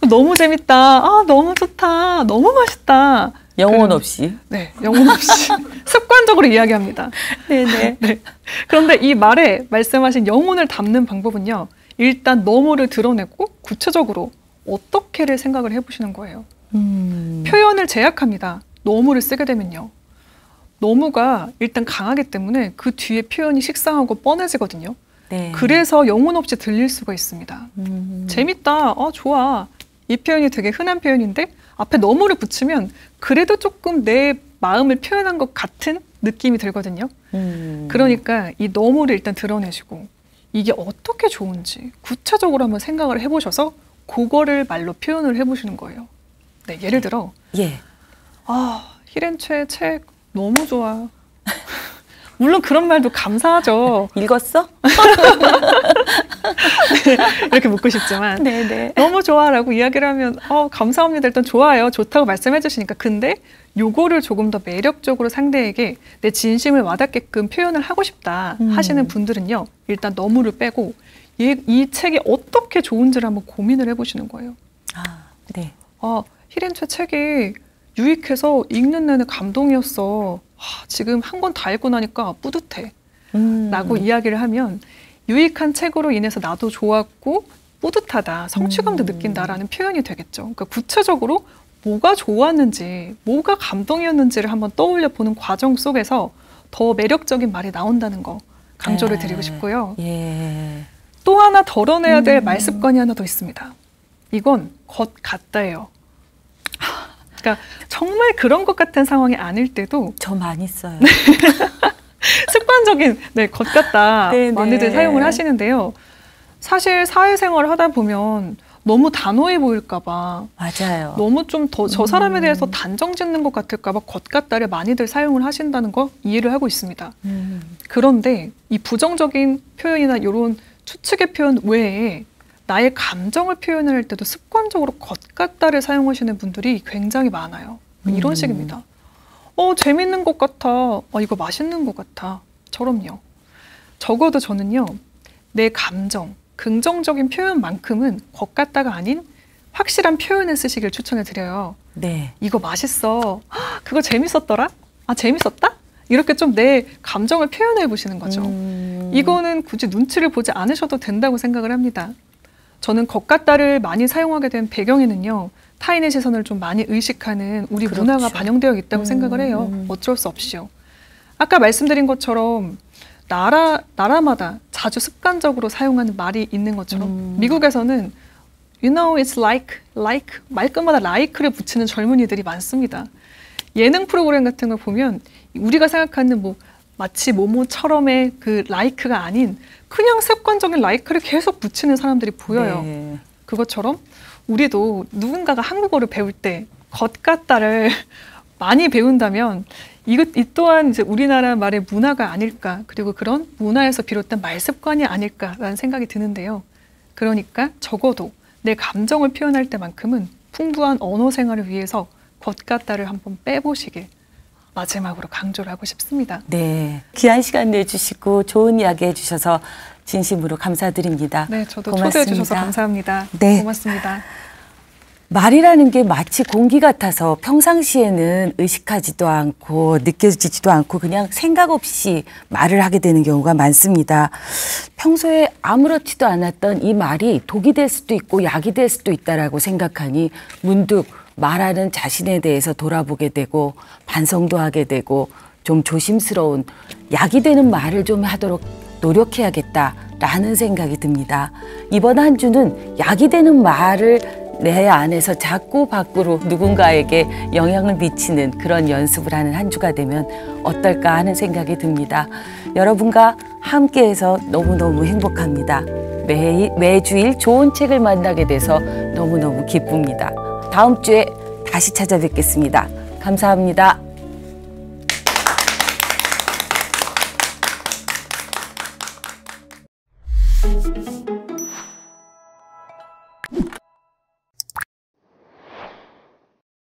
너무 재밌다. 너무 좋다. 너무 맛있다. 영혼 없이. 네, 영혼 없이 습관적으로 이야기합니다. 네네. 네. 그런데 이 말에 말씀하신 영혼을 담는 방법은요. 일단 너무를 드러내고 구체적으로 어떻게를 생각을 해보시는 거예요. 표현을 제약합니다. 너무를 쓰게 되면요. 너무가 일단 강하기 때문에 그 뒤에 표현이 식상하고 뻔해지거든요. 네. 그래서 영혼 없이 들릴 수가 있습니다. 재밌다. 좋아. 이 표현이 되게 흔한 표현인데 앞에 너무를 붙이면 그래도 조금 내 마음을 표현한 것 같은 느낌이 들거든요. 그러니까 이 너무를 일단 드러내시고 이게 어떻게 좋은지 구체적으로 한번 생각을 해보셔서 그거를 말로 표현을 해보시는 거예요. 네, 예를 들어 예. 히렌츠의 책 너무 좋아. 물론 그런 말도 감사하죠. 읽었어? 네, 이렇게 묻고 싶지만 네네. 너무 좋아라고 이야기를 하면 감사합니다. 일단 좋아요. 좋다고 말씀해 주시니까. 근데 요거를 조금 더 매력적으로 상대에게 내 진심을 와닿게끔 표현을 하고 싶다 하시는 분들은요. 일단 너무를 빼고 이 책이 어떻게 좋은지를 한번 고민을 해보시는 거예요. 네. 히렌츠 책이 유익해서 읽는 내내 감동이었어. 지금 한 권 다 읽고 나니까 뿌듯해. 라고 이야기를 하면 유익한 책으로 인해서 나도 좋았고 뿌듯하다, 성취감도 느낀다라는 표현이 되겠죠. 그러니까 구체적으로 뭐가 좋았는지, 뭐가 감동이었는지를 한번 떠올려 보는 과정 속에서 더 매력적인 말이 나온다는 거 강조를 드리고 싶고요. 예. 또 하나 덜어내야 될 말 습관이 하나 더 있습니다. 이건 것 같다예요. 그러니까 정말 그런 것 같은 상황이 아닐 때도 저 많이 써요. 습관적인 것 같다 네네. 많이들 사용을 하시는데요. 사실 사회생활을 하다 보면 너무 단호해 보일까 봐 맞아요. 너무 좀 더 저 사람에 대해서 단정 짓는 것 같을까 봐 것 같다를 많이들 사용을 하신다는 거 이해를 하고 있습니다. 그런데 이 부정적인 표현이나 이런 추측의 표현 외에 나의 감정을 표현할 때도 습관적으로 것 같다를 사용하시는 분들이 굉장히 많아요. 이런 식입니다. 재밌는 것 같아. 이거 맛있는 것 같아. 처럼요. 적어도 저는요. 내 감정, 긍정적인 표현만큼은 것 같다가 아닌 확실한 표현을 쓰시길 추천해 드려요. 네. 이거 맛있어. 그거 재밌었더라? 재밌었다? 이렇게 좀 내 감정을 표현해 보시는 거죠. 이거는 굳이 눈치를 보지 않으셔도 된다고 생각을 합니다. 저는 것 같다를 많이 사용하게 된 배경에는요. 타인의 시선을 좀 많이 의식하는 우리 그렇죠. 문화가 반영되어 있다고 생각을 해요. 어쩔 수 없이요. 아까 말씀드린 것처럼 나라마다 자주 습관적으로 사용하는 말이 있는 것처럼 미국에서는 You know it's like 말끝마다 like를 붙이는 젊은이들이 많습니다. 예능 프로그램 같은 걸 보면 우리가 생각하는 마치 뭐뭐처럼의 그 like가 아닌 그냥 습관적인 like를 계속 붙이는 사람들이 보여요. 네. 그것처럼 우리도 누군가가 한국어를 배울 때 것 같다를 많이 배운다면 이 또한 이제 우리나라 말의 문화가 아닐까, 그리고 그런 문화에서 비롯된 말 습관이 아닐까라는 생각이 드는데요. 그러니까 적어도 내 감정을 표현할 때만큼은 풍부한 언어 생활을 위해서 것 같다를 한번 빼보시길 마지막으로 강조를 하고 싶습니다. 네, 귀한 시간 내주시고 좋은 이야기 해주셔서 진심으로 감사드립니다. 네, 저도 고맙습니다. 초대해 주셔서 감사합니다. 네. 고맙습니다. 말이라는 게 마치 공기 같아서 평상시에는 의식하지도 않고 느껴지지도 않고 그냥 생각 없이 말을 하게 되는 경우가 많습니다. 평소에 아무렇지도 않았던 이 말이 독이 될 수도 있고 약이 될 수도 있다라고 생각하니 문득 말하는 자신에 대해서 돌아보게 되고 반성도 하게 되고 좀 조심스러운 약이 되는 말을 좀 하도록 노력해야겠다라는 생각이 듭니다. 이번 한 주는 약이 되는 말을 내 안에서 자꾸 밖으로 누군가에게 영향을 미치는 그런 연습을 하는 한 주가 되면 어떨까 하는 생각이 듭니다. 여러분과 함께해서 너무너무 행복합니다. 매주일 좋은 책을 만나게 돼서 너무너무 기쁩니다. 다음 주에 다시 찾아뵙겠습니다. 감사합니다.